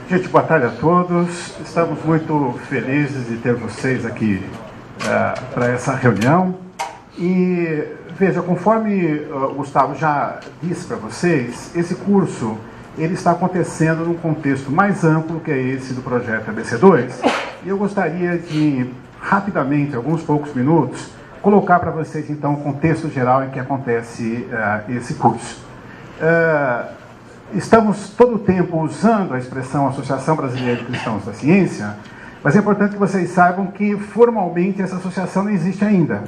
Gente, boa tarde a todos. Estamos muito felizes de ter vocês aqui para essa reunião. E veja, conforme o Gustavo já disse para vocês, esse curso ele está acontecendo num contexto mais amplo que é esse do projeto ABC2. E eu gostaria de, rapidamente, alguns poucos minutos, colocar para vocês então o contexto geral em que acontece esse curso. Estamos todo o tempo usando a expressão Associação Brasileira de Cristãos da Ciência, mas é importante que vocês saibam que formalmente essa associação não existe ainda.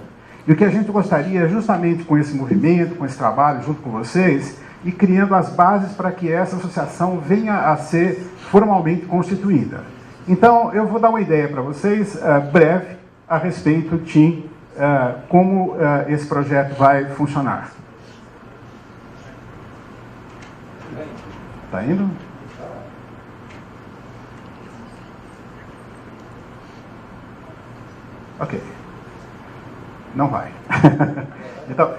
E o que a gente gostaria, justamente com esse movimento, com esse trabalho junto com vocês, e criando as bases para que essa associação venha a ser formalmente constituída. Então, eu vou dar uma ideia para vocês, breve, a respeito de como esse projeto vai funcionar. Está indo? Ok. Não vai. Então,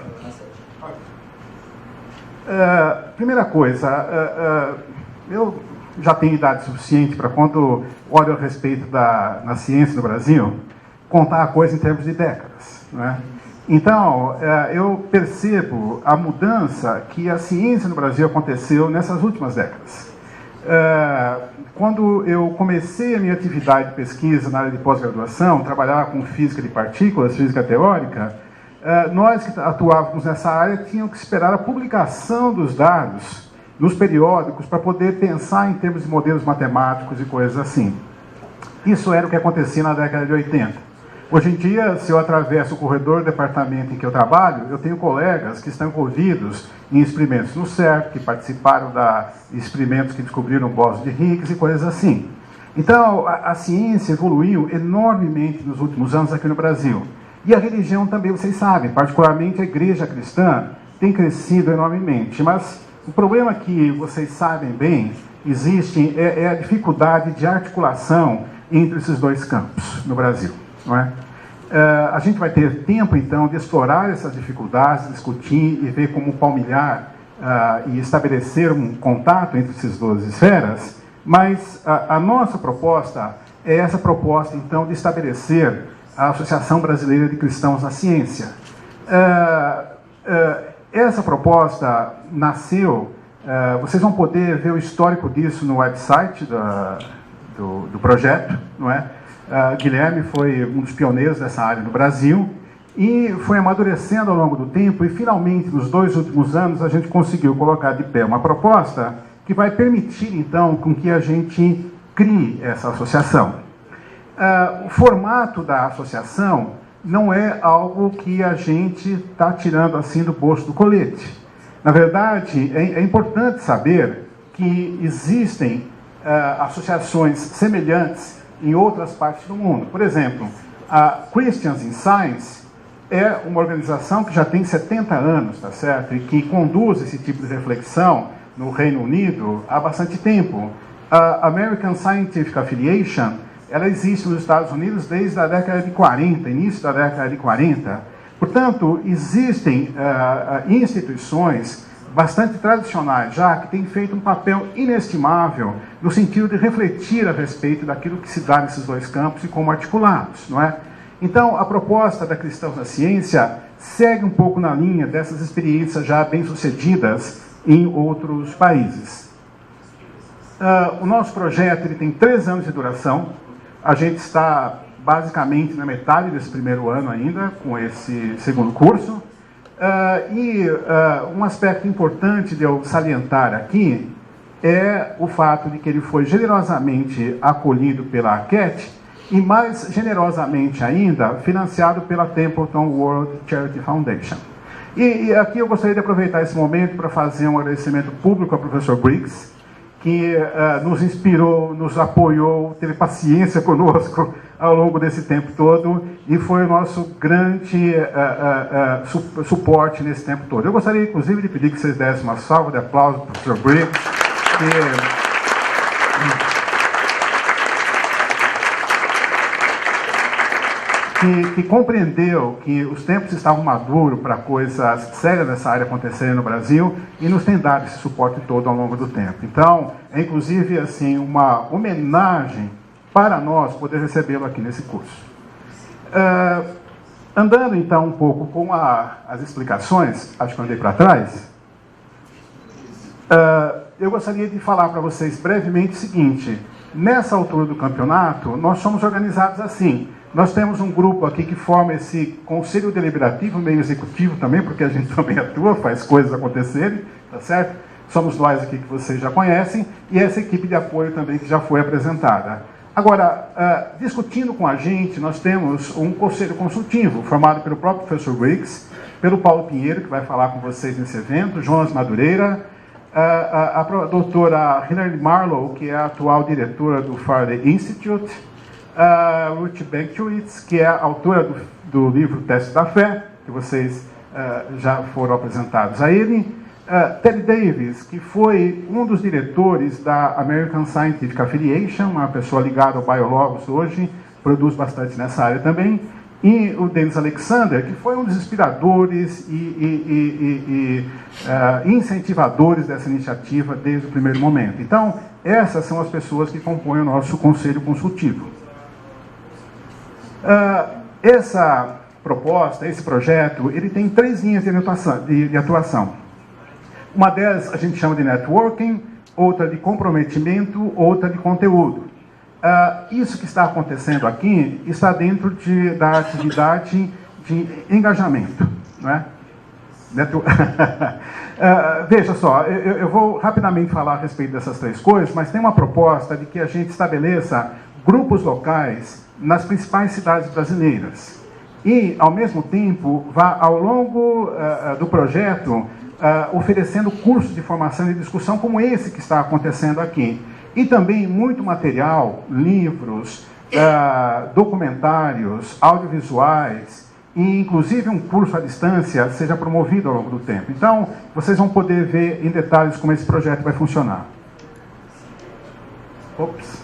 primeira coisa, eu já tenho idade suficiente para, quando olho a respeito na ciência no Brasil, contar a coisa em termos de décadas, não é? Então, eu percebo a mudança que a ciência no Brasil aconteceu nessas últimas décadas. Quando eu comecei a minha atividade de pesquisa na área de pós-graduação, trabalhava com física de partículas, física teórica, nós que atuávamos nessa área tínhamos que esperar a publicação dos dados nos periódicos para poder pensar em termos de modelos matemáticos e coisas assim. Isso era o que acontecia na década de 80. Hoje em dia, se eu atravesso o corredor do departamento em que eu trabalho, eu tenho colegas que estão envolvidos em experimentos no CERN, que participaram de experimentos que descobriram o bóson de Higgs e coisas assim. Então, a ciência evoluiu enormemente nos últimos anos aqui no Brasil. E a religião também, vocês sabem, particularmente a igreja cristã, tem crescido enormemente. Mas o problema que vocês sabem bem, existe, é a dificuldade de articulação entre esses dois campos no Brasil. Não é? A gente vai ter tempo, então, de explorar essas dificuldades, discutir e ver como palmilhar e estabelecer um contato entre essas duas esferas, mas a nossa proposta é essa proposta, então, de estabelecer a Associação Brasileira de Cristãos na Ciência. Essa proposta nasceu, vocês vão poder ver o histórico disso no website do projeto, não é? Guilherme foi um dos pioneiros dessa área no Brasil e foi amadurecendo ao longo do tempo e, finalmente, nos 2 últimos anos, a gente conseguiu colocar de pé uma proposta que vai permitir, então, com que a gente crie essa associação. O formato da associação não é algo que a gente está tirando assim do bolso do colete. Na verdade, é importante saber que existem associações semelhantes em outras partes do mundo. Por exemplo, a Christians in Science é uma organização que já tem 70 anos, tá certo? E que conduz esse tipo de reflexão no Reino Unido há bastante tempo. A American Scientific Affiliation, ela existe nos Estados Unidos desde a década de 40, início da década de 40. Portanto, existem instituições bastante tradicionais já, que têm feito um papel inestimável no sentido de refletir a respeito daquilo que se dá nesses dois campos e como articulados, não é? Então, a proposta da Cristãos na Ciência segue um pouco na linha dessas experiências já bem-sucedidas em outros países. O nosso projeto ele tem 3 anos de duração. A gente está basicamente na metade desse primeiro ano ainda, com esse segundo curso. Um aspecto importante de eu salientar aqui é o fato de que ele foi generosamente acolhido pela ACAT e, mais generosamente ainda, financiado pela Templeton World Charity Foundation. E aqui eu gostaria de aproveitar esse momento para fazer um agradecimento público ao professor Briggs, que nos inspirou, nos apoiou, teve paciência conosco ao longo desse tempo todo e foi o nosso grande suporte nesse tempo todo. Eu gostaria, inclusive, de pedir que vocês dessem uma salva de aplausos para o professor Briggs, que compreendeu que os tempos estavam maduros para coisas sérias dessa área acontecerem no Brasil e nos tem dado esse suporte todo ao longo do tempo. Então, é inclusive assim, uma homenagem para nós poder recebê-lo aqui nesse curso. Andando então um pouco com as explicações, acho que eu andei para trás, eu gostaria de falar para vocês brevemente o seguinte: nessa altura do campeonato, nós somos organizados assim. Nós temos um grupo aqui que forma esse conselho deliberativo, meio executivo também, porque a gente também atua, faz coisas acontecerem, tá certo? Somos nós aqui que vocês já conhecem, e essa equipe de apoio também que já foi apresentada. Agora, discutindo com a gente, nós temos um conselho consultivo, formado pelo próprio professor Briggs, pelo Paulo Pinheiro, que vai falar com vocês nesse evento, Jonas Madureira, a doutora Hilary Marlowe, que é a atual diretora do Faraday Institute, Ruth Benkiewicz, que é a autora do livro Teste da Fé, que vocês já foram apresentados a ele, Ted Davis, que foi um dos diretores da American Scientific Affiliation, uma pessoa ligada ao Biologos hoje, produz bastante nessa área também, e o Dennis Alexander, que foi um dos inspiradores e incentivadores dessa iniciativa desde o primeiro momento. Então, essas são as pessoas que compõem o nosso conselho consultivo. Essa proposta, esse projeto, ele tem 3 linhas de atuação. Uma delas a gente chama de networking, outra de comprometimento, outra de conteúdo. Isso que está acontecendo aqui está dentro da atividade de engajamento, não é? Veja só, eu vou rapidamente falar a respeito dessas 3 coisas, mas tem uma proposta de que a gente estabeleça grupos locais nas principais cidades brasileiras. E, ao mesmo tempo, vá ao longo do projeto oferecendo cursos de formação e discussão como esse que está acontecendo aqui. E também muito material, livros, documentários, audiovisuais, e inclusive um curso à distância seja promovido ao longo do tempo. Então, vocês vão poder ver em detalhes como esse projeto vai funcionar. Ops.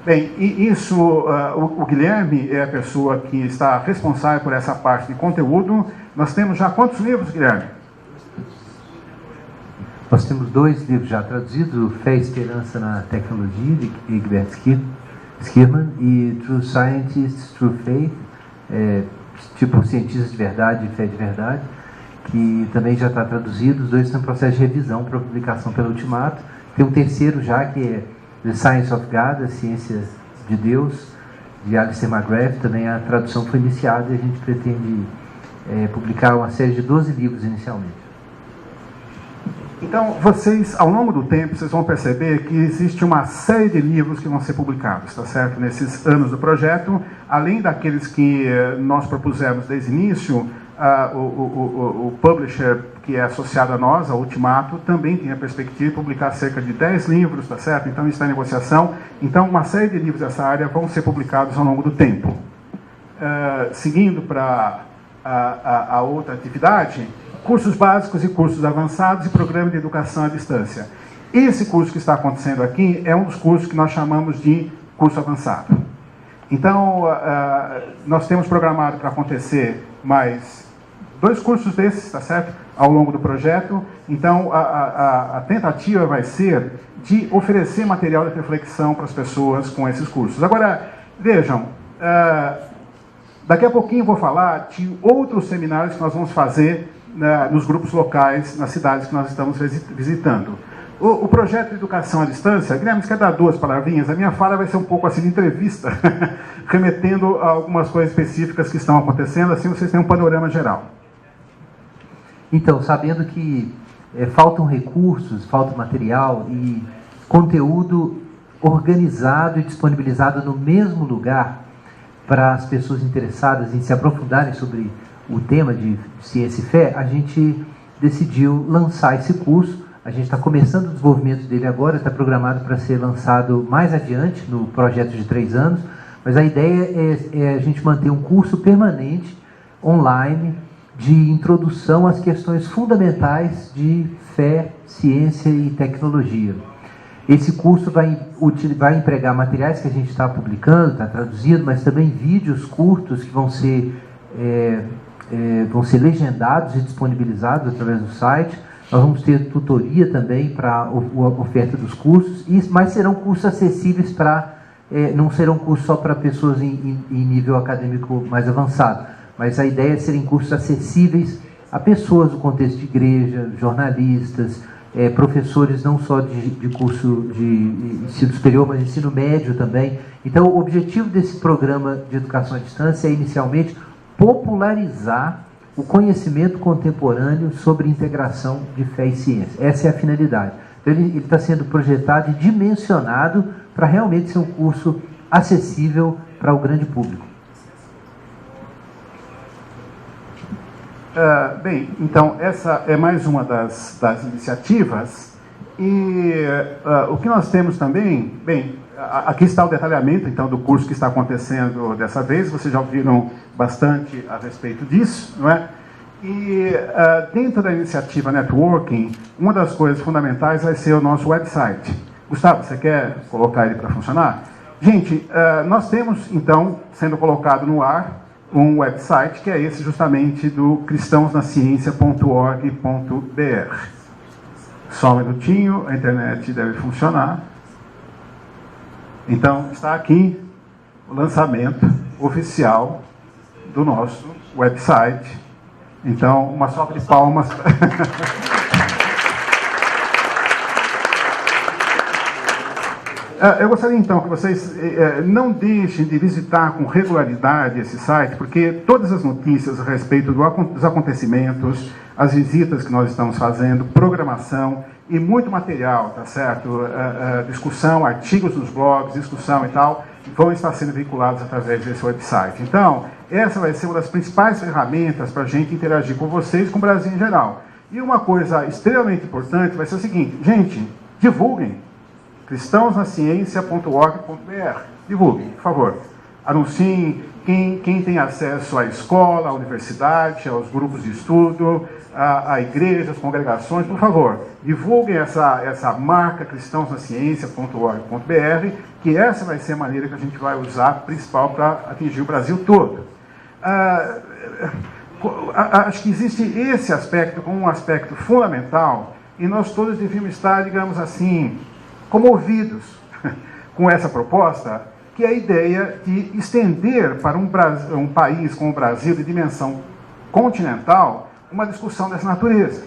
Bem, e isso, o Guilherme é a pessoa que está responsável por essa parte de conteúdo. Nós temos já quantos livros, Guilherme? Nós temos 2 livros já traduzidos, Fé e Esperança na Tecnologia, de Egbert Schirman, e True Scientists, True Faith, tipo Cientistas de Verdade e Fé de Verdade, que também já está traduzido. Os 2 estão em processo de revisão para publicação pelo Ultimato. Tem um terceiro já, que é The Science of God, a Ciência de Deus, de Alistair McGrath. Também a tradução foi iniciada e a gente pretende publicar uma série de 12 livros inicialmente. Então, vocês, ao longo do tempo, vocês vão perceber que existe uma série de livros que vão ser publicados, tá certo? Nesses anos do projeto, além daqueles que nós propusemos desde o início, o publisher que é associado a nós, ao Ultimato, também tem a perspectiva de publicar cerca de 10 livros, tá certo? Então, isso está em negociação. Então, uma série de livros dessa área vão ser publicados ao longo do tempo. Seguindo para a outra atividade, cursos básicos e cursos avançados e programa de educação à distância. Esse curso que está acontecendo aqui é um dos cursos que nós chamamos de curso avançado. Então, nós temos programado para acontecer mais 2 cursos desses, tá certo? Ao longo do projeto. Então, a tentativa vai ser de oferecer material de reflexão para as pessoas com esses cursos. Agora, vejam, daqui a pouquinho eu vou falar de outros seminários que nós vamos fazer nos grupos locais, nas cidades que nós estamos visitando. O projeto de educação à distância, Guilherme, você quer dar 2 palavrinhas? A minha fala vai ser um pouco assim de entrevista, remetendo a algumas coisas específicas que estão acontecendo, assim vocês têm um panorama geral. Então, sabendo que faltam recursos, falta material e conteúdo organizado e disponibilizado no mesmo lugar para as pessoas interessadas em se aprofundarem sobre o tema de ciência e fé, a gente decidiu lançar esse curso. A gente está começando o desenvolvimento dele agora, está programado para ser lançado mais adiante, no projeto de 3 anos, mas a ideia é a gente manter um curso permanente, online, de introdução às questões fundamentais de fé, ciência e tecnologia. Esse curso vai empregar materiais que a gente está publicando, está traduzindo, mas também vídeos curtos que vão ser legendados e disponibilizados através do site. Nós vamos ter tutoria também para a oferta dos cursos, mas serão cursos acessíveis não serão cursos só para pessoas em nível acadêmico mais avançado, mas a ideia é serem cursos acessíveis a pessoas do contexto de igreja, jornalistas, professores não só de curso de ensino superior, mas ensino médio também. Então, o objetivo desse programa de educação à distância é, inicialmente, popularizar o conhecimento contemporâneo sobre integração de fé e ciência. Essa é a finalidade. Então, ele está sendo projetado e dimensionado para realmente ser um curso acessível para o grande público. Bem, então essa é mais uma das iniciativas e o que nós temos também, bem, aqui está o detalhamento então do curso que está acontecendo dessa vez, vocês já ouviram bastante a respeito disso, não é? E dentro da iniciativa Networking, uma das coisas fundamentais vai ser o nosso website. Gustavo, você quer colocar ele para funcionar? Gente, nós temos então, sendo colocado no ar, um website que é esse justamente do cristãosnaciencia.org.br. Só um minutinho, a internet deve funcionar. Então, está aqui o lançamento oficial do nosso website. Então, uma salva de palmas. Eu gostaria, então, que vocês não deixem de visitar com regularidade esse site, porque todas as notícias a respeito dos acontecimentos, as visitas que nós estamos fazendo, programação e muito material, tá certo? Discussão, artigos nos blogs, discussão e tal, vão estar sendo vinculados através desse website. Então, essa vai ser uma das principais ferramentas para a gente interagir com vocês e com o Brasil em geral. E uma coisa extremamente importante vai ser o seguinte, gente, divulguem. cristãosnaciencia.org.br. Divulguem, por favor. Anunciem quem tem acesso à escola, à universidade, aos grupos de estudo, à igreja, às congregações, por favor. Divulguem essa marca cristãosnaciencia.org.br, que essa vai ser a maneira que a gente vai usar, principal, para atingir o Brasil todo. Acho que existe esse aspecto como um aspecto fundamental, e nós todos devíamos estar, digamos assim, comovidos com essa proposta, que é a ideia de estender para um país como o Brasil, de dimensão continental, uma discussão dessa natureza.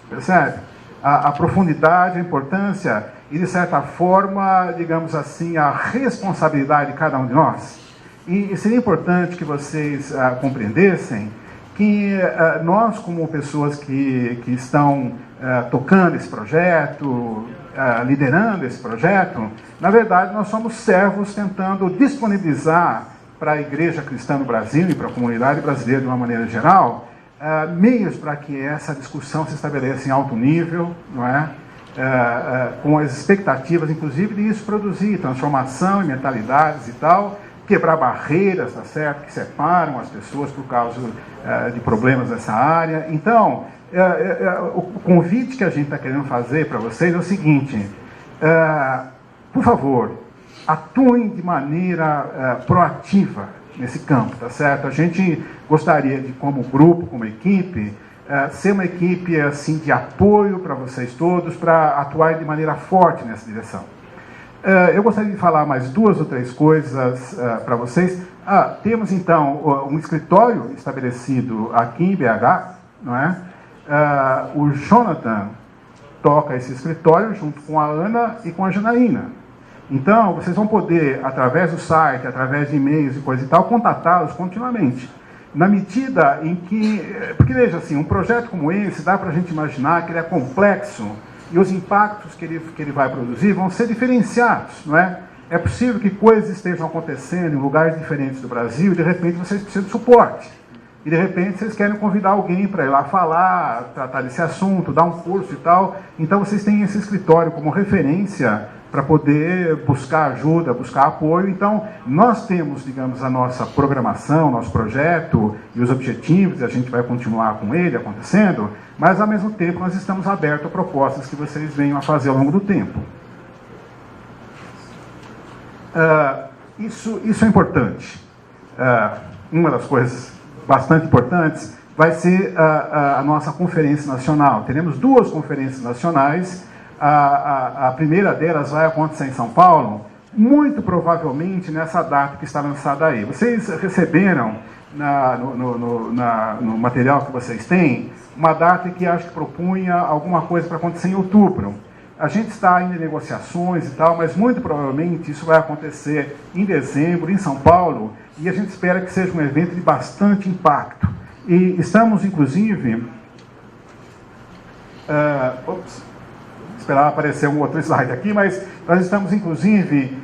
Percebe? A profundidade, a importância e, de certa forma, digamos assim, a responsabilidade de cada um de nós. E seria importante que vocês compreendessem que nós, como pessoas que estão tocando esse projeto, liderando esse projeto, na verdade nós somos servos tentando disponibilizar para a igreja cristã no Brasil e para a comunidade brasileira de uma maneira geral, meios para que essa discussão se estabeleça em alto nível, não é? Com as expectativas, inclusive, de isso produzir transformação em mentalidades e tal, quebrar barreiras, tá certo, que separam as pessoas por causa de problemas nessa área. Então, o convite que a gente está querendo fazer para vocês é o seguinte, por favor, atuem de maneira proativa nesse campo, tá certo? A gente gostaria de, como grupo, como equipe, ser uma equipe assim, de apoio para vocês todos, para atuar de maneira forte nessa direção. Eu gostaria de falar mais 2 ou 3 coisas para vocês. Temos, então, um escritório estabelecido aqui em BH, não é? O Jonathan toca esse escritório junto com a Ana e com a Janaína. Então, vocês vão poder, através do site, através de e-mails e coisa e tal, contatá-los continuamente. Na medida em que... Porque, veja assim, um projeto como esse, dá para a gente imaginar que ele é complexo e os impactos que ele vai produzir vão ser diferenciados, não é? É possível que coisas estejam acontecendo em lugares diferentes do Brasil e, de repente, vocês precisam de suporte. E, de repente, vocês querem convidar alguém para ir lá falar, tratar desse assunto, dar um curso e tal. Então, vocês têm esse escritório como referência para poder buscar ajuda, buscar apoio. Então, nós temos, digamos, a nossa programação, nosso projeto e os objetivos, e a gente vai continuar com ele acontecendo, mas, ao mesmo tempo, nós estamos abertos a propostas que vocês venham a fazer ao longo do tempo. Isso é importante. Uma das coisas bastante importantes vai ser a nossa conferência nacional. Teremos 2 conferências nacionais. A primeira delas vai acontecer em São Paulo, muito provavelmente nessa data que está lançada aí. Vocês receberam no material que vocês têm uma data que acho que propunha alguma coisa para acontecer em outubro. A gente está ainda em negociações e tal, mas muito provavelmente isso vai acontecer em dezembro, em São Paulo, e a gente espera que seja um evento de bastante impacto. E estamos, inclusive... esperar aparecer um outro slide aqui, mas nós estamos, inclusive,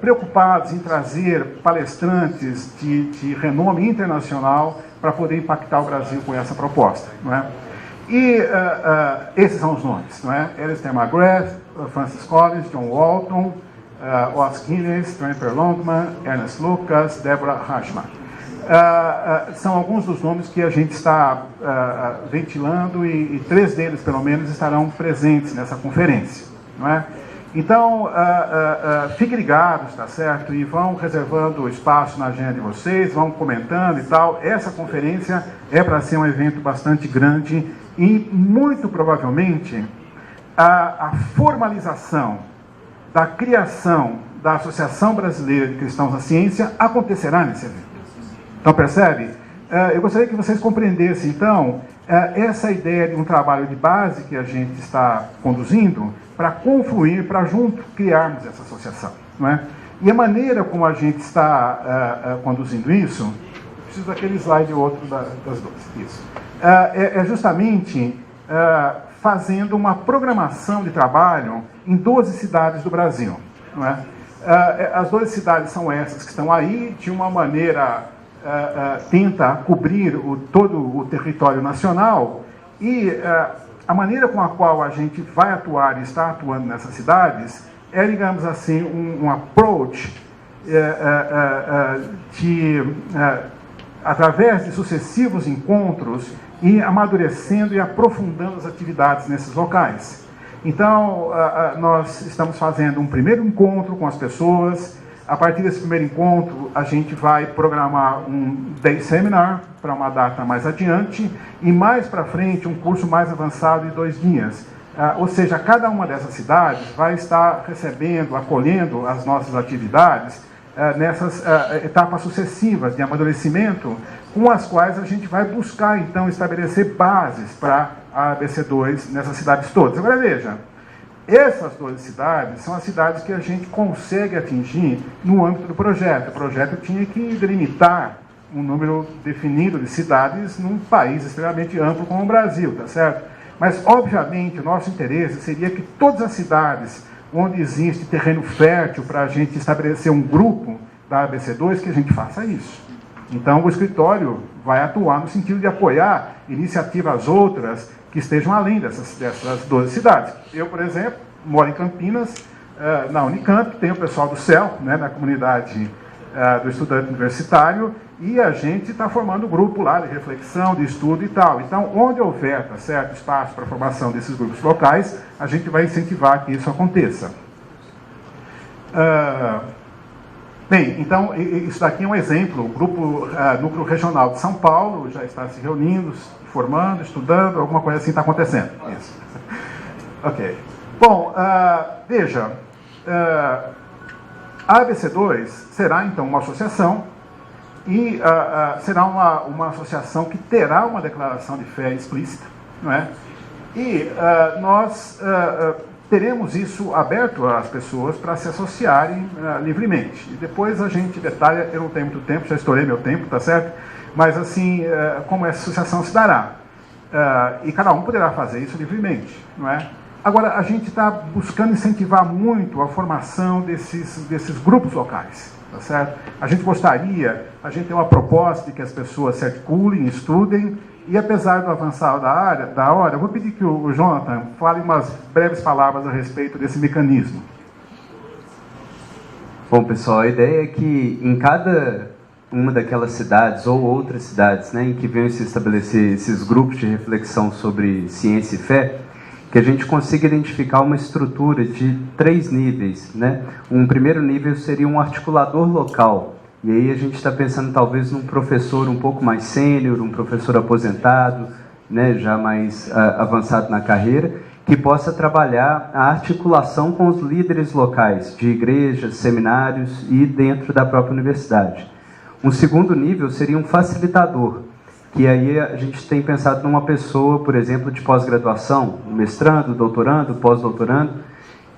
preocupados em trazer palestrantes de renome internacional para poder impactar o Brasil com essa proposta, não é? E esses são os nomes, não é? Alistair McGrath, Francis Collins, John Walton, Os Guinness, Tremper Longman, Ernest Lucas, Deborah Hashman. São alguns dos nomes que a gente está ventilando e 3 deles, pelo menos, estarão presentes nessa conferência, não é? Então, fiquem ligados, tá certo? E vão reservando espaço na agenda de vocês, vão comentando e tal. Essa conferência é para ser um evento bastante grande e, muito provavelmente, a formalização da criação da Associação Brasileira de Cristãos na Ciência acontecerá nesse evento. Então, percebe? Eu gostaria que vocês compreendessem, então, essa ideia de um trabalho de base que a gente está conduzindo para confluir, para junto criarmos essa associação, não é? E a maneira como a gente está conduzindo isso, preciso daquele slide outro das 2, isso, é justamente fazendo uma programação de trabalho em 12 cidades do Brasil, não é? As 12 cidades são essas que estão aí, de uma maneira tenta cobrir todo o território nacional, e a maneira com a qual a gente vai atuar e está atuando nessas cidades é, digamos assim, um approach através de sucessivos encontros e amadurecendo e aprofundando as atividades nesses locais. Então, nós estamos fazendo um primeiro encontro com as pessoas. A partir desse primeiro encontro, a gente vai programar um day seminar para uma data mais adiante e mais para frente um curso mais avançado de 2 dias. Ou seja, cada uma dessas cidades vai estar recebendo, acolhendo as nossas atividades nessas etapas sucessivas de amadurecimento, com as quais a gente vai buscar, então, estabelecer bases para a ABC2 nessas cidades todas. Agora, veja, essas 12 cidades são as cidades que a gente consegue atingir no âmbito do projeto. O projeto tinha que delimitar um número definido de cidades num país extremamente amplo como o Brasil, tá certo? Mas, obviamente, o nosso interesse seria que todas as cidades onde existe terreno fértil para a gente estabelecer um grupo da ABC2, que a gente faça isso. Então, o escritório vai atuar no sentido de apoiar iniciativas outras que estejam além dessas 12 cidades. Eu, por exemplo, moro em Campinas, na Unicamp, tem o pessoal do CEL, né, na comunidade do estudante universitário, e a gente está formando um grupo lá de reflexão, de estudo e tal. Então, onde houver, tá certo, espaço para a formação desses grupos locais, a gente vai incentivar que isso aconteça. Bem, então, isso daqui é um exemplo. O grupo Núcleo Regional de São Paulo já está se reunindo, formando, estudando, alguma coisa assim está acontecendo. Isso. Ok. Bom, veja, a ABC2 será, então, uma associação e será uma associação que terá uma declaração de fé explícita, não é? E nós teremos isso aberto às pessoas para se associarem livremente. E depois a gente detalha, eu não tenho muito tempo, já estourei meu tempo, tá certo? Mas assim, como essa associação se dará. E cada um poderá fazer isso livremente, não é? Agora, a gente está buscando incentivar muito a formação desses grupos locais, tá certo? A gente tem uma proposta de que as pessoas se articulem, estudem, e apesar do avançar da hora, eu vou pedir que o Jonathan fale umas breves palavras a respeito desse mecanismo. Bom, pessoal, a ideia é que em cada uma daquelas cidades ou outras cidades, né, em que venham se estabelecer esses grupos de reflexão sobre ciência e fé, que a gente consiga identificar uma estrutura de 3 níveis, né? Um primeiro nível seria um articulador local, e aí a gente está pensando talvez num professor um pouco mais sênior, um professor aposentado, né, já mais avançado na carreira, que possa trabalhar a articulação com os líderes locais, de igrejas, seminários e dentro da própria universidade. Um segundo nível seria um facilitador, que aí a gente tem pensado numa pessoa, por exemplo, de pós-graduação, um mestrando, doutorando, pós-doutorando,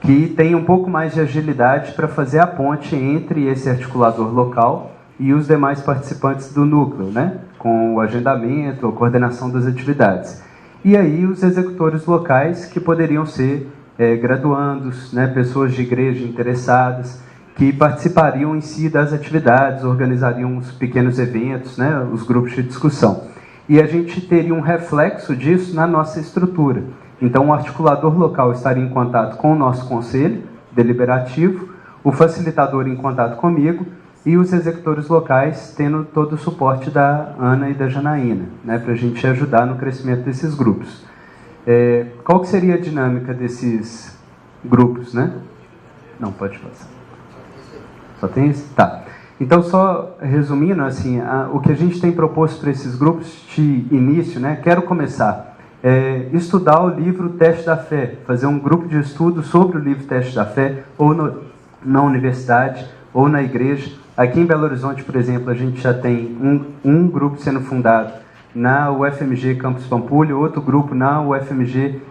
que tem um pouco mais de agilidade para fazer a ponte entre esse articulador local e os demais participantes do núcleo, né? Com o agendamento, a coordenação das atividades. E aí os executores locais, que poderiam ser graduandos, né? Pessoas de igreja interessadas, que participariam em si das atividades, organizariam os pequenos eventos, né? Os grupos de discussão. E a gente teria um reflexo disso na nossa estrutura. Então, o articulador local estaria em contato com o nosso conselho deliberativo, o facilitador em contato comigo e os executores locais tendo todo o suporte da Ana e da Janaína, né, para a gente ajudar no crescimento desses grupos. Qual que seria a dinâmica desses grupos, né? Não, pode passar. Só tem esse? Tá. Então, só resumindo, assim, o que a gente tem proposto para esses grupos de início, né? Quero começar. Estudar o livro Teste da Fé, fazer um grupo de estudo sobre o livro Teste da Fé, ou na universidade, ou na igreja. Aqui em Belo Horizonte, por exemplo, a gente já tem um grupo sendo fundado na UFMG Campus Pampulha, outro grupo na UFMG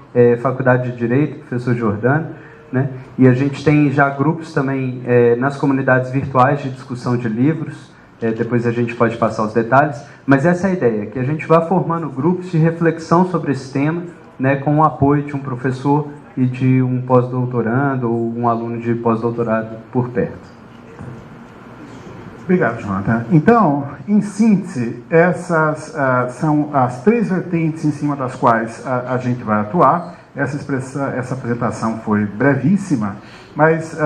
Faculdade de Direito, professor Jordano, né? E a gente tem já grupos também nas comunidades virtuais de discussão de livros. Depois a gente pode passar os detalhes, mas essa é a ideia, que a gente vá formando grupos de reflexão sobre esse tema, né, com o apoio de um professor e de um pós-doutorando ou um aluno de pós-doutorado por perto. Obrigado, Jonathan. Então, em síntese, essas são as 3 vertentes em cima das quais a gente vai atuar. Essa apresentação foi brevíssima, mas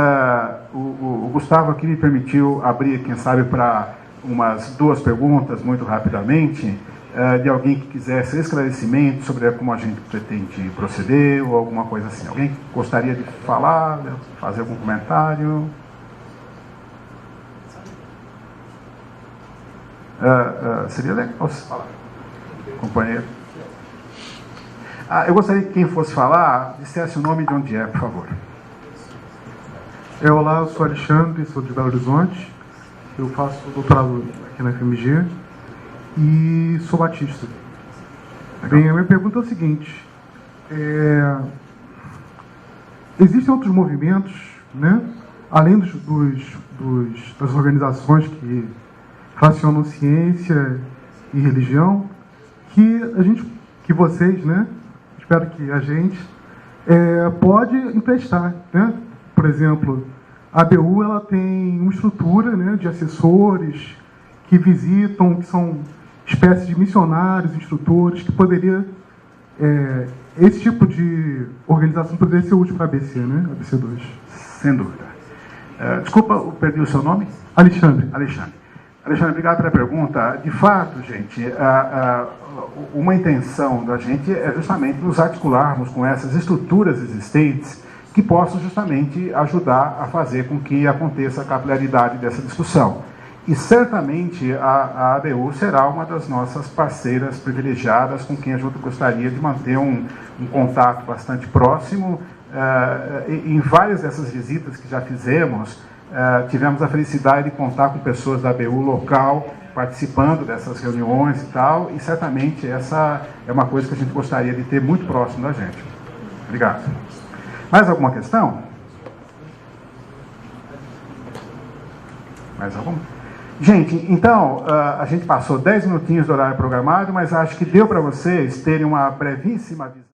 o Gustavo aqui me permitiu abrir, quem sabe, para umas 2 perguntas, muito rapidamente, de alguém que quisesse esclarecimento sobre como a gente pretende proceder ou alguma coisa assim. Alguém gostaria de falar, fazer algum comentário? Seria legal se falar, companheiro. Eu gostaria que quem fosse falar dissesse o nome de onde é, por favor. Olá, eu sou Alexandre, sou de Belo Horizonte. Eu faço doutorado aqui na FMG e sou batista. Legal. Bem, a minha pergunta é o seguinte. Existem outros movimentos, né, além das organizações que relacionam ciência e religião, que vocês, né, espero que a gente pode emprestar, né? Por exemplo, a ABU ela tem uma estrutura, né, de assessores que visitam, que são espécies de missionários, instrutores, que poderia esse tipo de organização poderia ser útil para a ABC, né, ABC2. Sem dúvida. Desculpa, eu perdi o seu nome? Alexandre. Alexandre, obrigado pela pergunta. De fato, gente, uma intenção da gente é justamente nos articularmos com essas estruturas existentes que possam justamente ajudar a fazer com que aconteça a capilaridade dessa discussão. E certamente a ABU será uma das nossas parceiras privilegiadas com quem a gente gostaria de manter um contato bastante próximo. Em várias dessas visitas que já fizemos, tivemos a felicidade de contar com pessoas da ABU local participando dessas reuniões e tal, e certamente essa é uma coisa que a gente gostaria de ter muito próximo da gente. Obrigado. Mais alguma questão? Mais alguma? Gente, então, a gente passou 10 minutinhos do horário programado, mas acho que deu para vocês terem uma brevíssima visão.